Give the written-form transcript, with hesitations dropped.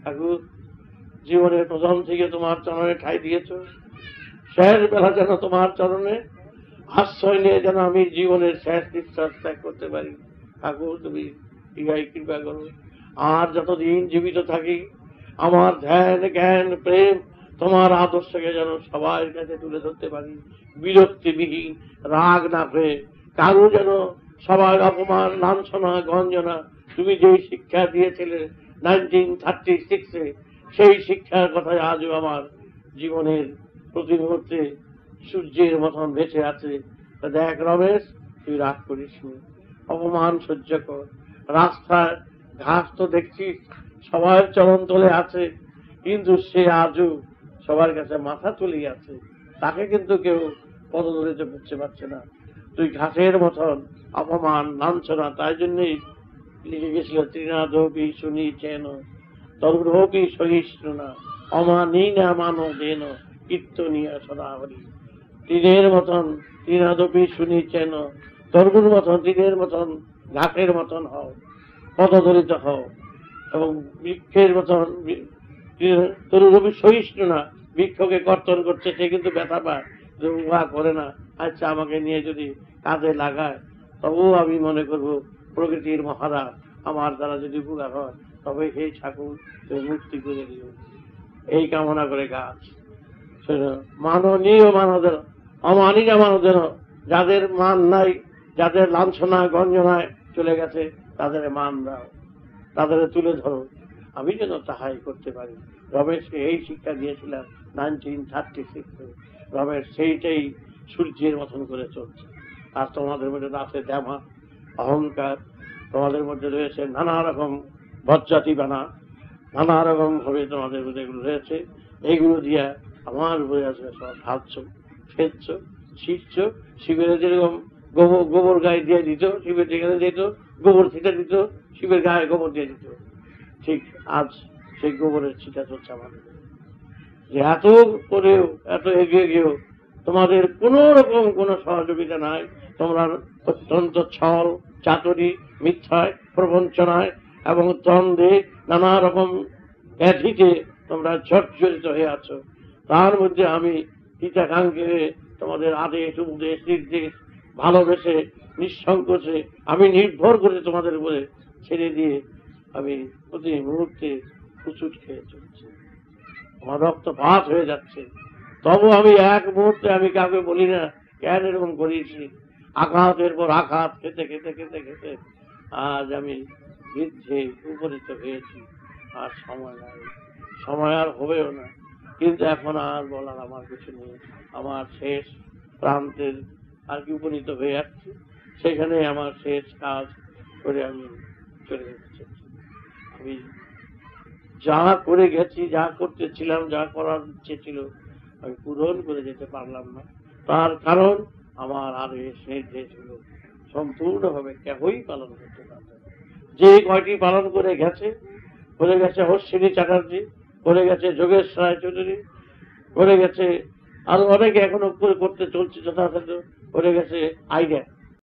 ঠাকুর জীবনের প্রথম থেকে তোমার চরণে ঠাই দিয়েছ, শেষ বেলা যেন তোমার চরণে আশ্রয় নিয়ে যেন আমি জীবনের শেষ নিঃশ্বাস ত্যাগ করতে পারি। ঠাকুর তুমি ইহাই কৃপা করো। আর যতদিন জীবিত থাকি আমার ধ্যান জ্ঞান প্রেম তোমার আদর্শকে যেন সবার কাছে তুলে ধরতে পারি, বিরক্তিবিহীন, রাগ না হয়ে। কারো যেন সবার অপমান লাঞ্ছনা গঞ্জনা, তুমি যেই শিক্ষা দিয়েছিলে 1936-এ, সেই শিক্ষার কথাই আজও আমার জীবনের প্রতি মুহূর্তে সূর্যের মতন বেঁচে আছে। দেখ রমেশ, তুই রাগ করিস নি, অপমান সহ্য কর। রাস্তায় ঘাস তো দেখছিস সবার চরণ তলে আছে, কিন্তু সে আজও সবার কাছে মাথা তুলেই আছে, তাকে কিন্তু কেউ পদদলিত করতে পারছে না। তুই ঘাসের মতন অপমান লাঞ্ছনা, তাই জন্যই লিখে গেছিল তৃণাদপি শুনি চেন তরুরপি সহিষ্ণু না অমানীনা মানো দেন কীর্তনিয়া সদাহরি। তীরের মতন তৃণাদপি শুনি চেন, তরুর মতন তীরের মতন ঘাসের মতন হও, পদদলিত হও, এবং বৃক্ষের মতন তরুরপি সহিষ্ণু না, বৃক্ষকে কর্তন করছে সে কিন্তু ব্যথা পায়, উহা করে না। আচ্ছা আমাকে নিয়ে যদি কাজে লাগায় তবুও আমি মনে করব প্রকৃতির মহারাজ, আমার দ্বারা যদি উপকার হয় তবে সেই ঠাকুর তুমি মুক্তি করে দিও, এই কামনা করে গাছ। মাননীয় মানদের অমানিনা মানদের, যাদের মান নাই, যাদের লাঞ্ছনা গঞ্জনায় চলে গেছে তাদের মান দাও, তাদের তুলে ধরো, আমি যেন তাহাই করতে পারি। রমেশকে এই শিক্ষা দিয়েছিলাম 1936-এ। রমেশ সেইটাই সূর্যের মতন করে চলছে। আর তোমাদের মধ্যে আছে দেমা, অহংকার, তোমাদের মধ্যে রয়েছে নানা রকম বজ্জাতি বানা, নানা রকম ভাবে তোমাদের মধ্যে এগুলো রয়েছে। এইগুলো দিয়া আমার উপরে আছে সব ঢালছ, ফেলছ, ছিটছ। শিবের যেরকম গোবর গায়ে দিয়ে দিত, শিবের যেখানে দিত গোবর ছিটা দিত, শিবের গায়ে গোবর দিয়ে দিত, ঠিক আজ সেই গোবরের ছিটা চলছে আমাদের। যে এত করেও, এত এগিয়ে গিয়েও তোমাদের কোন রকম কোন সহযোগিতা নাই। তোমরা অত্যন্ত ছল চাতুরি মিথ্যায় প্রবঞ্চনায় এবং দ্বন্দ্বে নানা রকম ব্যাধিতে তোমরা জর্জরিত হয়ে আছো। তার মধ্যে আমি হিতাকাঙ্ক্ষে তোমাদের আদেশ উপদেশ নির্দেশ ভালোবেসে নিঃসংকোচে আমি নির্ভর করে তোমাদের উপরে ছেড়ে দিয়ে আমি প্রতি মুহূর্তে হুচুট খেয়ে চলছি, আমার রক্তপাত হয়ে যাচ্ছে। তবু আমি এক মুহূর্তে আমি কাউকে বলি না কেন এরকম করিয়েছি। আঘাতের পর আঘাত খেতে খেতে খেতে খেতে আজ আমি বৃদ্ধে উপনীত হয়েছি। আর সময় নাই, সময় আর হবেও না। কিন্তু এখন আর বলার আমার কিছু নেই। আমার শেষ প্রান্তের আর কি উপনীত হয়ে যাচ্ছি, সেখানে আমার শেষ কাজ করে আমি চলে যাচ্ছি। আমি যা করে গেছি, যা করতেছিলাম, যা করার ইচ্ছে ছিল আমি পূরণ করে যেতে পারলাম না। তার কারণ আমার আদেশ নির্দেশ হলো সম্পূর্ণভাবে কেহই পালন করতে পারবে। যে কয়টি পালন করে গেছে অশ্বিনী চ্যাটার্জি, করে গেছে যোগেশ রায় চৌধুরী, করে গেছে আরো অনেকে এখনো করতে চলছে যথাযথ, করে গেছে আইডিয়া।